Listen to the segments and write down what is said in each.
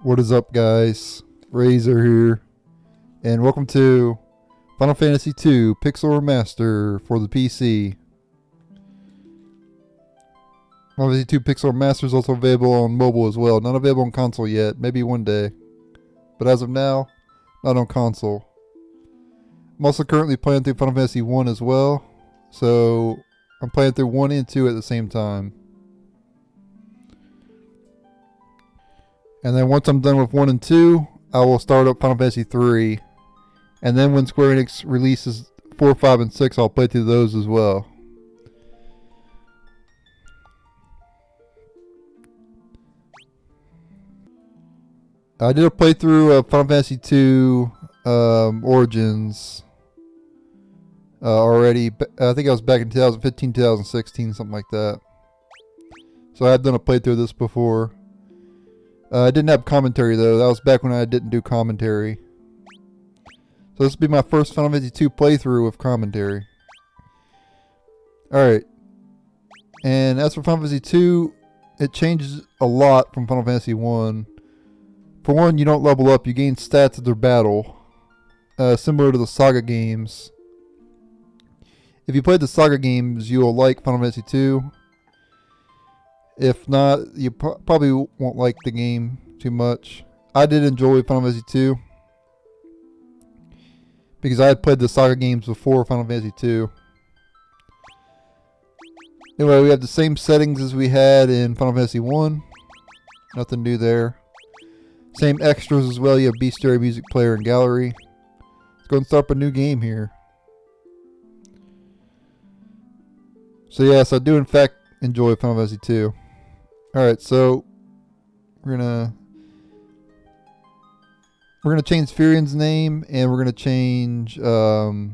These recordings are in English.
What is up, guys? Razor here, and welcome to Final Fantasy II Pixel Remaster for the PC. Final Fantasy II Pixel Remaster is also available on mobile as well. Not available on console yet, maybe one day. But as of now, not on console. I'm also currently playing through Final Fantasy 1 as well, so I'm playing through 1 and 2 at the same time. And then once I'm done with 1 and 2, I will start up Final Fantasy 3. And then when Square Enix releases 4, 5, and 6, I'll play through those as well. I did a playthrough of Final Fantasy 2 Origins already. I think I was back in 2015, 2016, something like that. So I had done a playthrough of this before. I didn't have commentary though. That was back when I didn't do commentary. So this will be my first Final Fantasy 2 playthrough with commentary. Alright. And as for Final Fantasy 2, it changes a lot from Final Fantasy 1. For one, you don't level up, you gain stats at their battle. Similar to the Saga games. If you played the Saga games, you will like Final Fantasy 2. If not, you probably won't like the game too much. I did enjoy Final Fantasy 2 because I had played the Saga games before Final Fantasy 2. Anyway, we have the same settings as we had in Final Fantasy 1. Nothing new there. Same extras as well. You have bestiary, music player, and gallery. Let's go and start up a new game here. So yes, I do in fact enjoy Final Fantasy 2. Alright, so we're gonna change Furion's name, and we're gonna change Maria's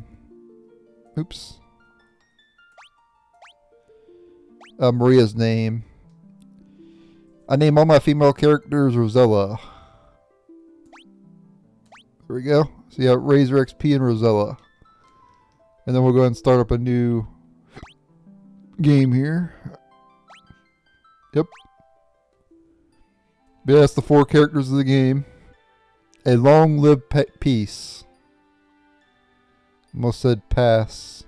name. I name all my female characters Rosella. There we go. So you got Razor XP and Rosella. And then we'll go ahead and start up a new game here. Yep. But yeah, that's the 4 characters of the game. A long live peace. Almost said pass.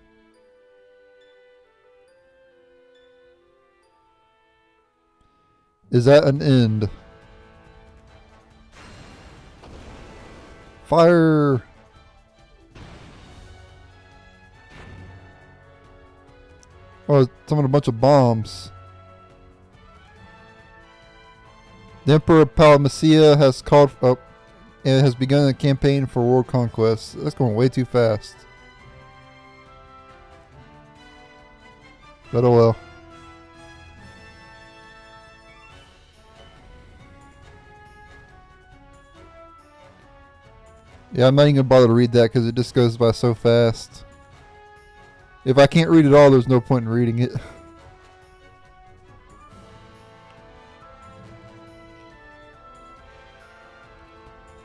Is that an end? Fire! Oh, someone a bunch of bombs. The Emperor Palmacia has called up and has begun a campaign for world conquest. That's going way too fast. But oh well. Yeah, I'm not even going to bother to read that because it just goes by so fast. If I can't read it all, there's no point in reading it.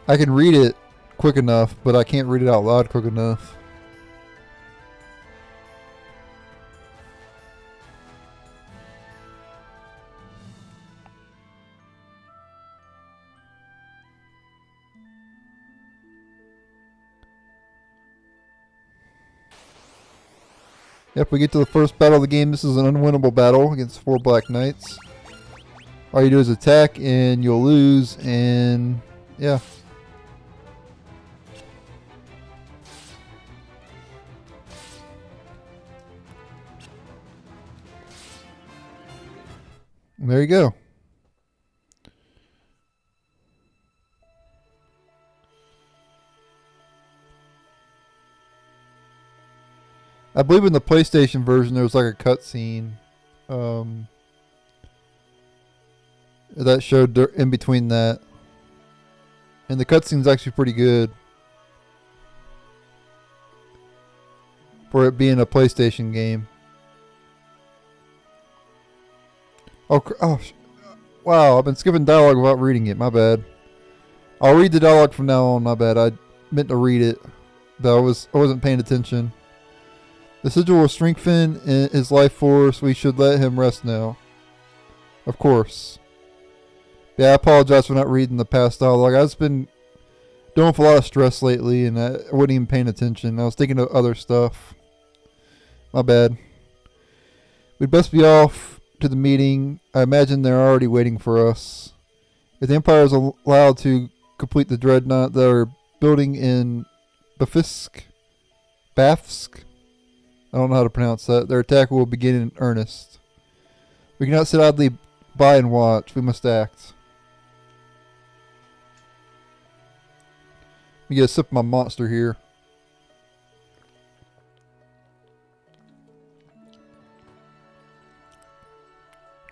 I can read it quick enough, but I can't read it out loud quick enough. Yep, we get to the first battle of the game. This is an unwinnable battle against 4 Black Knights. All you do is attack and you'll lose, and yeah. And there you go. I believe in the PlayStation version there was like a cutscene that showed in between that. And the cutscene's actually pretty good for it being a PlayStation game. Oh, wow, I've been skipping dialogue without reading it, my bad. I'll read the dialogue from now on, my bad. I meant to read it, but I wasn't paying attention. The sigil will strengthen his life force. We should let him rest now. Of course. Yeah, I apologize for not reading the past dialogue. I've just been dealing with a lot of stress lately, and I wasn't even paying attention. I was thinking of other stuff. My bad. We'd best be off to the meeting. I imagine they're already waiting for us. If the Empire is allowed to complete the dreadnought that are building in Bafsk, I don't know how to pronounce that, their attack will begin in earnest. We cannot sit idly by and watch. We must act. Let me get a sip of my monster here.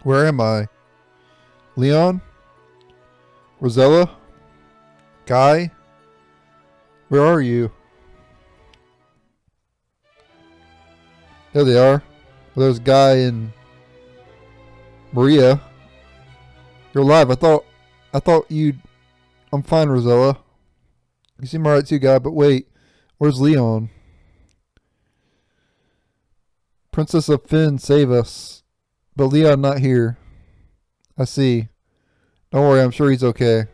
Where am I? Leon? Rosella? Guy? Where are you? There they are. Well, there's Guy and Maria. You're alive. I thought you'd... I'm fine, Rosella. You seem alright too, Guy, but wait. Where's Leon? Princess of Finn, save us. But Leon not here. I see. Don't worry, I'm sure he's okay.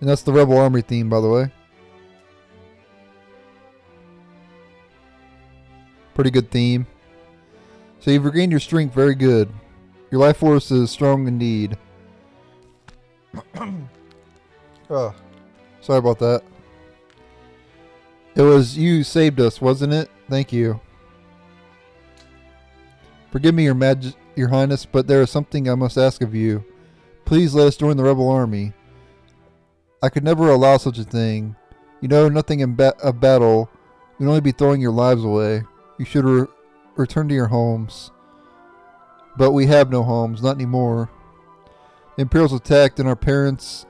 And that's the Rebel Army theme, by the way. Pretty good theme. So you've regained your strength, very good. Your life force is strong indeed. Oh, sorry about that. It was you who saved us, wasn't it? Thank you. Forgive me, your Highness, but there is something I must ask of you. Please let us join the Rebel Army. I could never allow such a thing. You know nothing in of battle. You'd only be throwing your lives away. You should return to your homes. But we have no homes, not anymore. The Imperials attacked and our parents...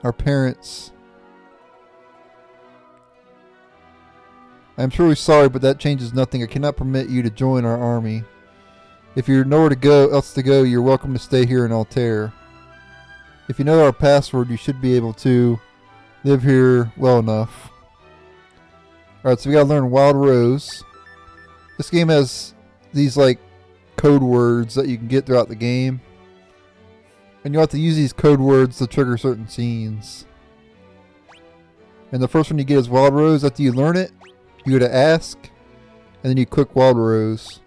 I am truly sorry, but that changes nothing. I cannot permit you to join our army. If you're nowhere else to go, you're welcome to stay here in Altair. If you know our password, you should be able to live here well enough. Alright, so we gotta learn Wild Rose. This game has these like code words that you can get throughout the game. And you have to use these code words to trigger certain scenes. And the first one you get is Wild Rose. After you learn it, you go to Ask, and then you click Wild Rose.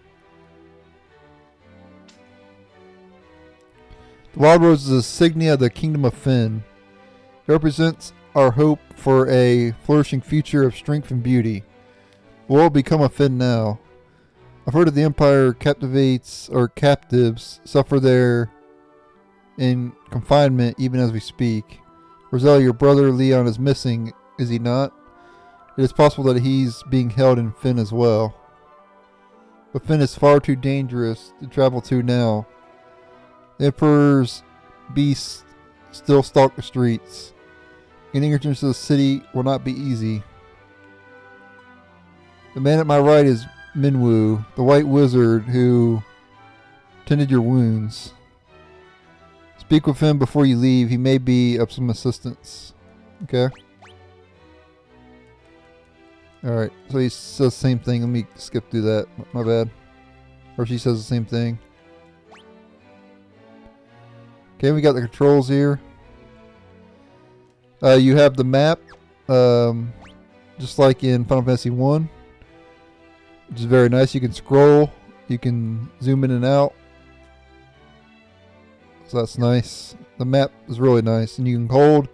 The Wild Rose is a insignia of the Kingdom of Finn. It represents our hope for a flourishing future of strength and beauty. We'll all become a Finn now. I've heard that the Empire captives suffer there in confinement even as we speak. Rosella, your brother Leon is missing, is he not? It is possible that he's being held in Finn as well. But Finn is far too dangerous to travel to now. The Emperor's beasts still stalk the streets. Getting entrance to the city will not be easy. The man at my right is Minwu, the white wizard who tended your wounds. Speak with him before you leave. He may be of some assistance. Okay. Alright, so he says the same thing. Let me skip through that. My bad. Or she says the same thing. Okay, we got the controls here. You have the map, just like in Final Fantasy 1, which is very nice. You can scroll, you can zoom in and out, so that's nice. The map is really nice, and you can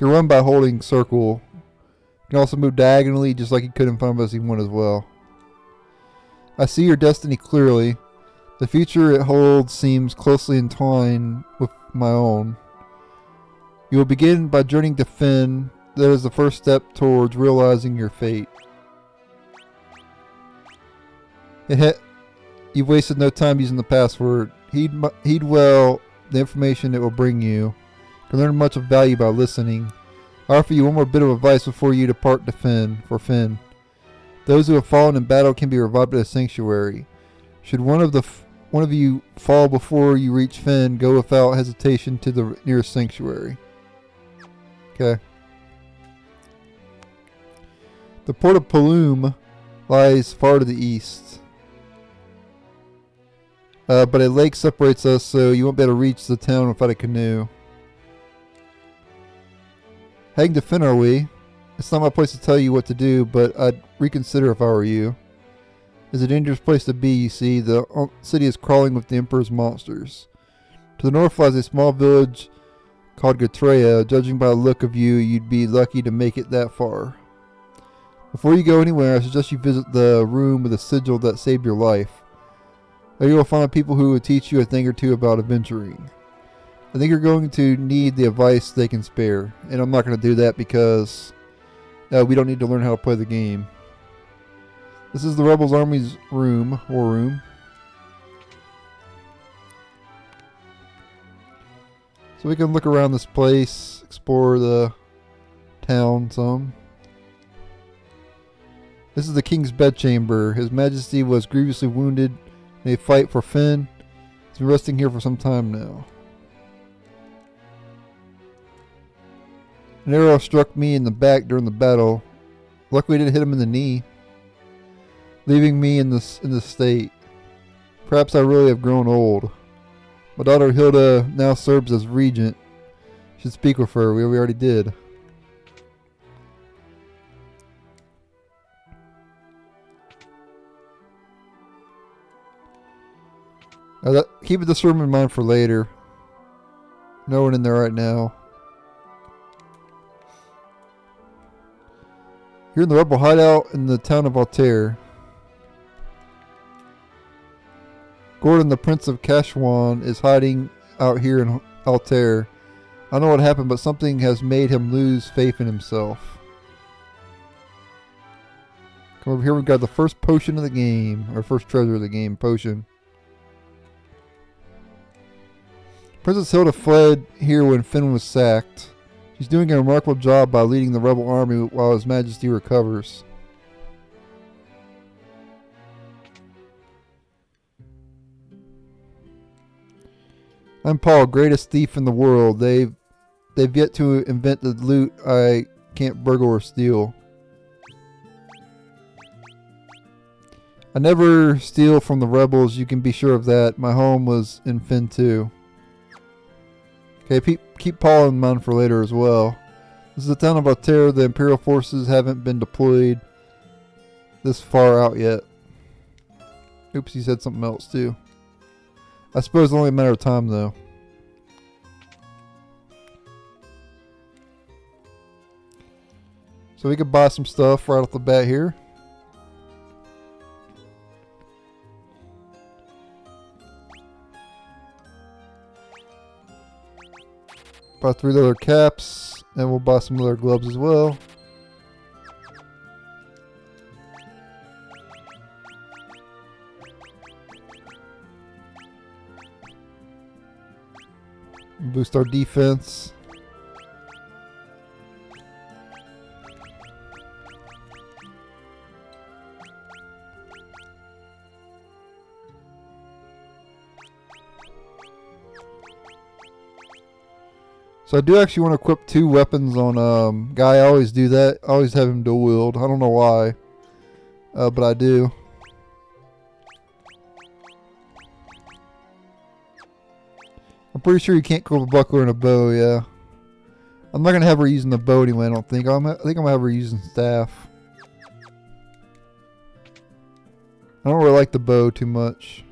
run by holding circle. You can also move diagonally, just like you could in Final Fantasy 1 as well. I see your destiny clearly. The future it holds seems closely entwined with my own. You will begin by journeying to Finn. That is the first step towards realizing your fate. You've wasted no time using the password. Heed well the information it will bring you. You can learn much of value by listening. I offer you one more bit of advice before you depart to Finn. Those who have fallen in battle can be revived at a sanctuary. Should one of you fall before you reach Finn, go without hesitation to the nearest sanctuary. Okay. The port of Paloom lies far to the east. But a lake separates us, so you won't be able to reach the town without a canoe. Heading to Finn, are we? It's not my place to tell you what to do, but I'd reconsider if I were you. It's a dangerous place to be, you see. The city is crawling with the Emperor's monsters. To the north lies a small village called Gatrea. Judging by the look of you, you'd be lucky to make it that far. Before you go anywhere, I suggest you visit the room with the sigil that saved your life. There you will find people who will teach you a thing or two about adventuring. I think you're going to need the advice they can spare, and I'm not going to do that because we don't need to learn how to play the game. This is the Rebels Army's room, war room. So we can look around this place, explore the town some. This is the King's bedchamber. His Majesty was grievously wounded in a fight for Finn. He's been resting here for some time now. An arrow struck me in the back during the battle. Luckily it didn't hit him in the knee, leaving me in this state. Perhaps I really have grown old. My daughter Hilda now serves as regent. Should speak with her. We already did. Keep this room in mind for later. No one in there right now. You're in the rebel hideout in the town of Altair. Gordon, the Prince of Kashwan, is hiding out here in Altair. I don't know what happened, but something has made him lose faith in himself. Come over here, we've got the first potion of the game. Or first treasure of the game, potion. Princess Hilda fled here when Finn was sacked. She's doing a remarkable job by leading the rebel army while His Majesty recovers. I'm Paul, greatest thief in the world. They've yet to invent the loot I can't burgle or steal. I never steal from the rebels, you can be sure of that. My home was in Finn too. Okay, keep Paul in mind for later as well. This is the town of Altair. The Imperial forces haven't been deployed this far out yet. Oops, he said something else too. I suppose it's only a matter of time though. So we could buy some stuff right off the bat here. Buy 3 leather caps, and we'll buy some leather gloves as well. Boost our defense. So I do actually want to equip 2 weapons on Guy. I always do that. I always have him dual wield. I don't know why, but I do. I'm pretty sure you can't equip a buckler and a bow, yeah. I'm not going to have her using the bow anyway, I don't think. I think I'm going to have her using staff. I don't really like the bow too much.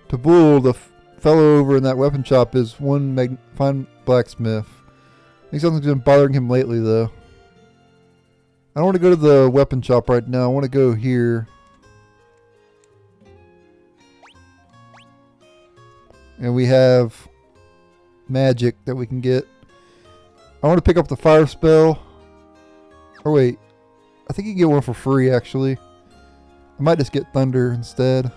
Tabul, the fellow over in that weapon shop, is one fine blacksmith. I think something's been bothering him lately, though. I don't want to go to the weapon shop right now. I want to go here. And we have magic that we can get. I want to pick up the fire spell. Or wait. I think you can get one for free, actually. I might just get thunder instead.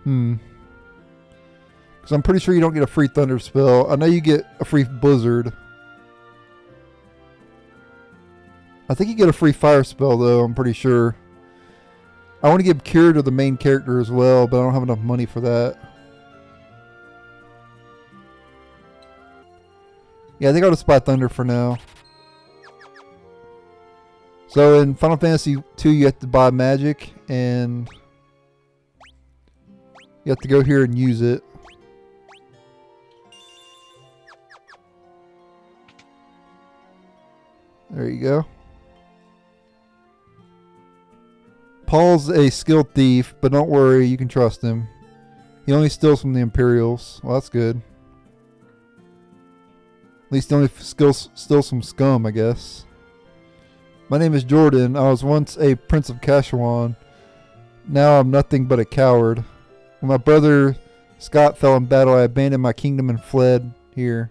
Because I'm pretty sure you don't get a free thunder spell. I know you get a free blizzard. I think you get a free fire spell, though. I'm pretty sure. I want to give cure to the main character as well, but I don't have enough money for that. Yeah, I think I'll just buy thunder for now. So in Final Fantasy 2, you have to buy magic, and you have to go here and use it. There you go. Paul's a skilled thief, but don't worry, you can trust him. He only steals from the Imperials. Well, that's good. At least he only steals some scum, I guess. My name is Jordan. I was once a Prince of Kashuan. Now I'm nothing but a coward. When my brother Scott fell in battle, I abandoned my kingdom and fled here.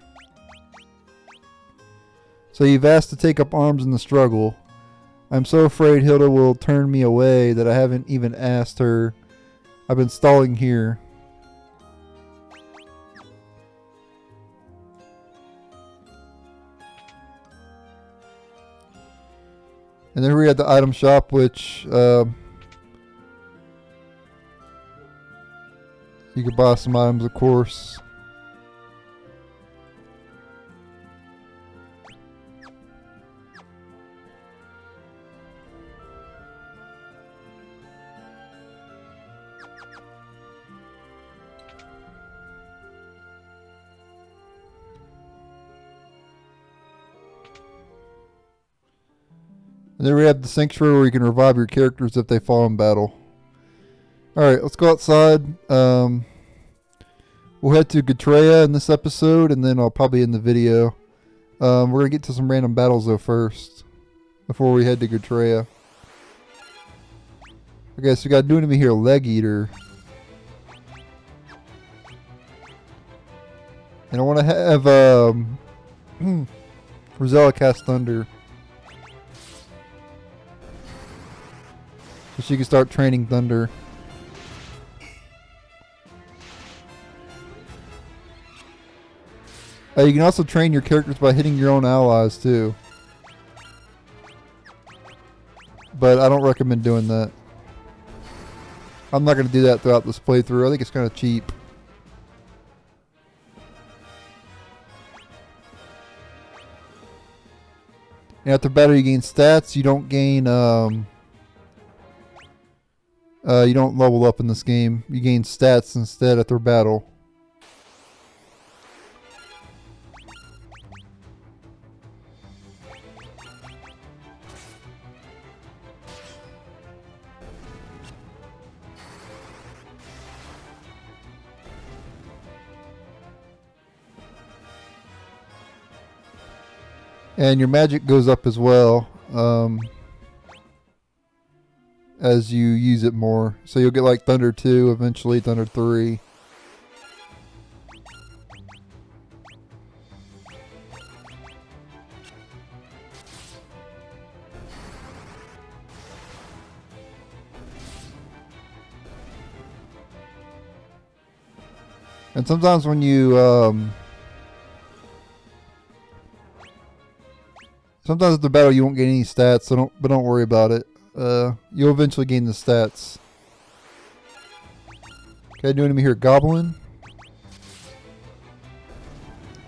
So you've asked to take up arms in the struggle. I'm so afraid Hilda will turn me away that I haven't even asked her. I've been stalling here. And then we had the item shop, which you could buy some items, of course. And then we have the sanctuary where you can revive your characters if they fall in battle. Alright, let's go outside. We'll head to Gatrea in this episode, and then I'll probably end the video. We're going to get to some random battles though first, before we head to Gatrea. Okay, so we got new enemy here, Leg Eater. And I want to have Rosella cast Thunder. So she can start training Thunder. You can also train your characters by hitting your own allies too. But I don't recommend doing that. I'm not going to do that throughout this playthrough. I think it's kind of cheap. And after battle you gain stats. You don't gain you don't level up in this game. You gain stats instead after battle. And your magic goes up as well. As you use it more. So you'll get like Thunder 2, eventually Thunder 3. And sometimes when you sometimes at the battle you won't get any stats, so don't worry about it. You'll eventually gain the stats. Okay, new enemy here, Goblin.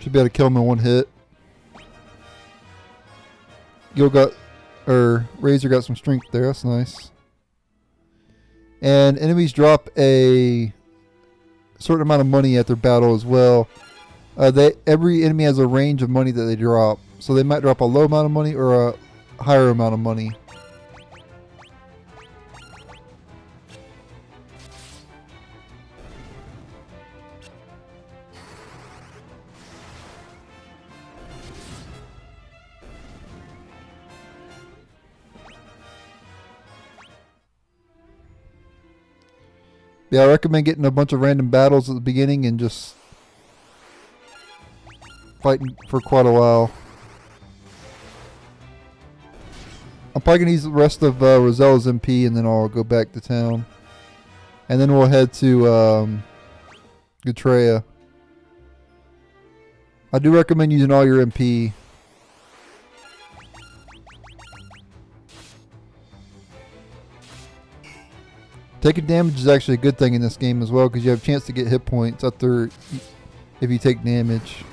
Should be able to kill him in one hit. Razor got some strength there, that's nice. And enemies drop a certain amount of money at their battle as well. Every enemy has a range of money that they drop. So they might drop a low amount of money or a higher amount of money. Yeah, I recommend getting a bunch of random battles at the beginning and just fighting for quite a while. I'm probably going to use the rest of Rosella's MP and then I'll go back to town. And then we'll head to Gatrea. I do recommend using all your MP. Taking damage is actually a good thing in this game as well because you have a chance to get hit points after if you take damage.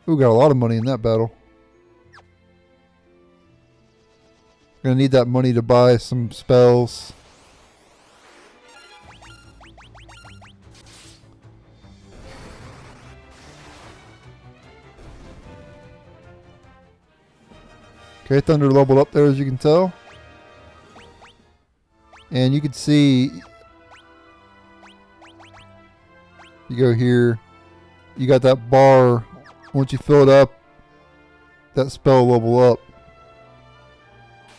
Ooh, got a lot of money in that battle. Gonna need that money to buy some spells. Okay, Thunder leveled up there, as you can tell. And you can see, you go here, you got that bar. Once you fill it up, that spell will level up.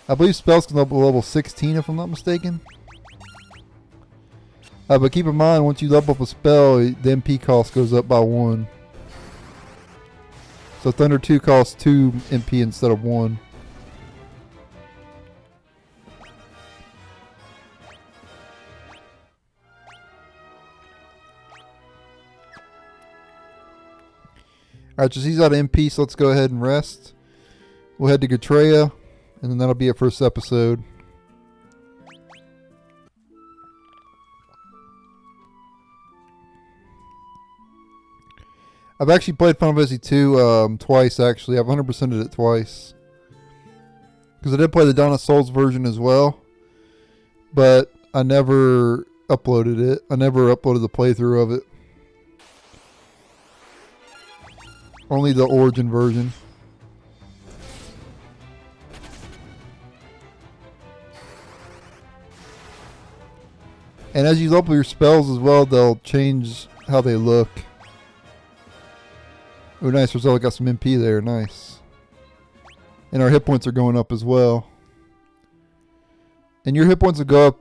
I believe spells can level 16 if I'm not mistaken. But keep in mind, once you level up a spell, the MP cost goes up by 1. So Thunder 2 costs 2 MP instead of 1. Alright, so he's out of MP, so let's go ahead and rest. We'll head to Gatrea, and then that'll be it for this episode. I've actually played Final Fantasy 2 twice, actually. I've 100%ed it twice. Because I did play the Dawn of Souls version as well. But I never uploaded it. I never uploaded the playthrough of it. Only the Origin version. And as you level your spells as well, they'll change how they look. Oh, nice. Rosella got some MP there. Nice. And our hit points are going up as well. And your hit points will go up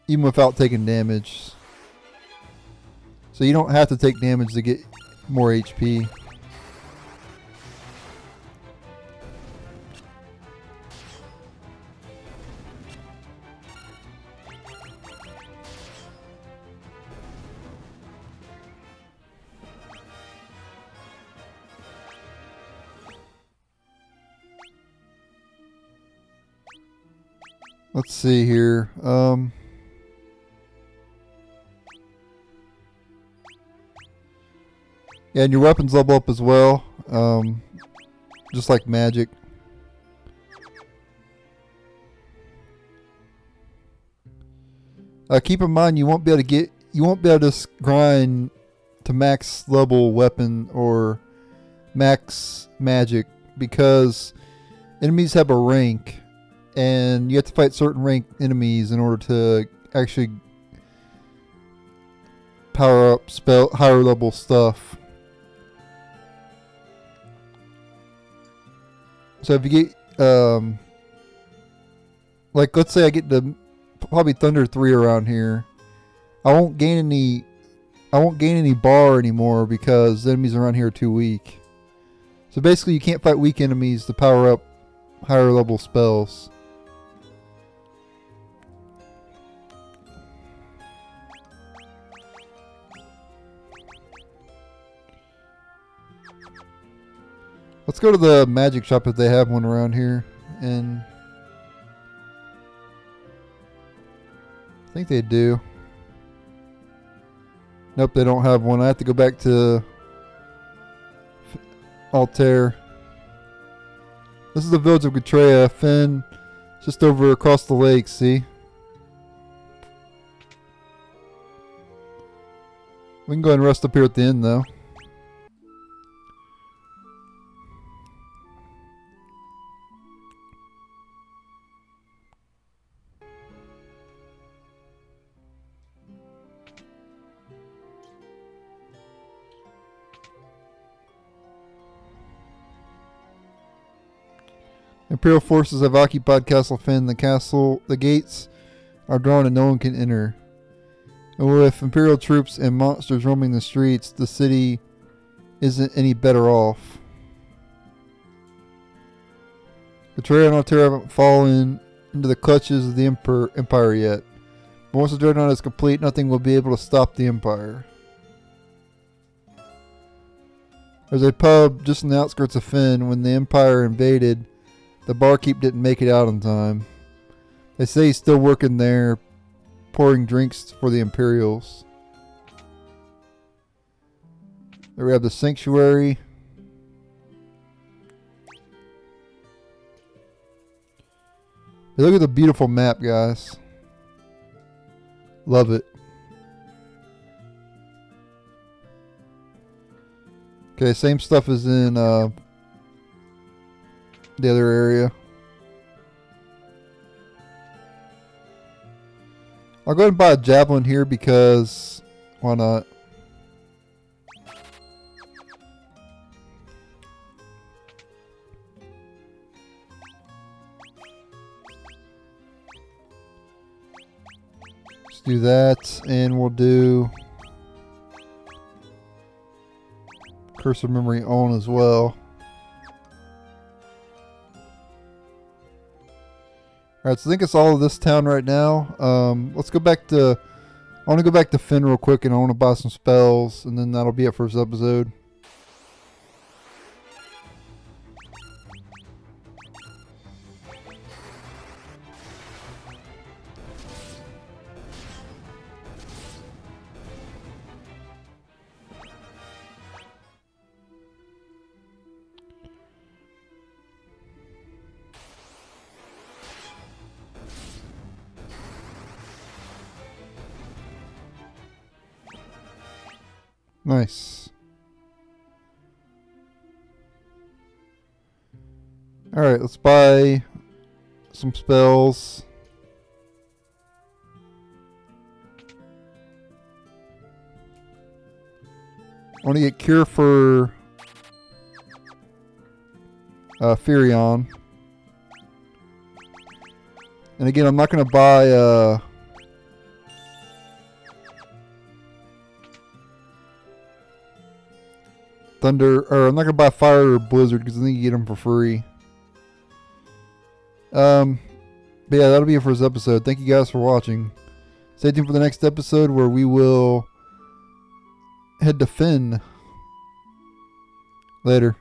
even without taking damage. So you don't have to take damage to get more HP. Let's see here. Yeah, and your weapons level up as well. Just like magic. Keep in mind you won't be able to grind to max level weapon or max magic because enemies have a rank. And you have to fight certain ranked enemies in order to actually power up higher level stuff. So if you get, like let's say I get to probably Thunder 3 around here, I won't gain any bar anymore because the enemies around here are too weak. So basically you can't fight weak enemies to power up higher level spells. Let's go to the magic shop if they have one around here, and I think they do. Nope, they don't have one. I have to go back to Altair. This is the village of Gatrea. Finn, just over across the lake, see? We can go ahead and rest up here at the inn, though. Imperial forces have occupied Castle Finn. The gates are drawn and no one can enter. And with Imperial troops and monsters roaming the streets, the city isn't any better off. Gatrea and Altair haven't fallen into the clutches of the Empire yet. But once the Dreadnought is complete, nothing will be able to stop the Empire. There's a pub just on the outskirts of Finn. When the Empire invaded, the barkeep didn't make it out in time. They say he's still working there, pouring drinks for the Imperials. There we have the sanctuary. Hey, look at the beautiful map, guys. Love it. Okay, same stuff as in the other area. I'll go ahead and buy a javelin here because why not? Let's do that, and we'll do Curse of Memory on as well. Alright, so I think it's all of this town right now. Let's go back to... I want to go back to Finn real quick, and I want to buy some spells, and then that'll be it for this episode. Nice. Alright, let's buy some spells. I want to get Cure for Furion. And again, I'm not going to buy... Thunder, or I'm not gonna buy Fire or Blizzard because I think you get them for free. But yeah, that'll be it for this episode. Thank you guys for watching. Stay tuned for the next episode where we will head to Finn. Later.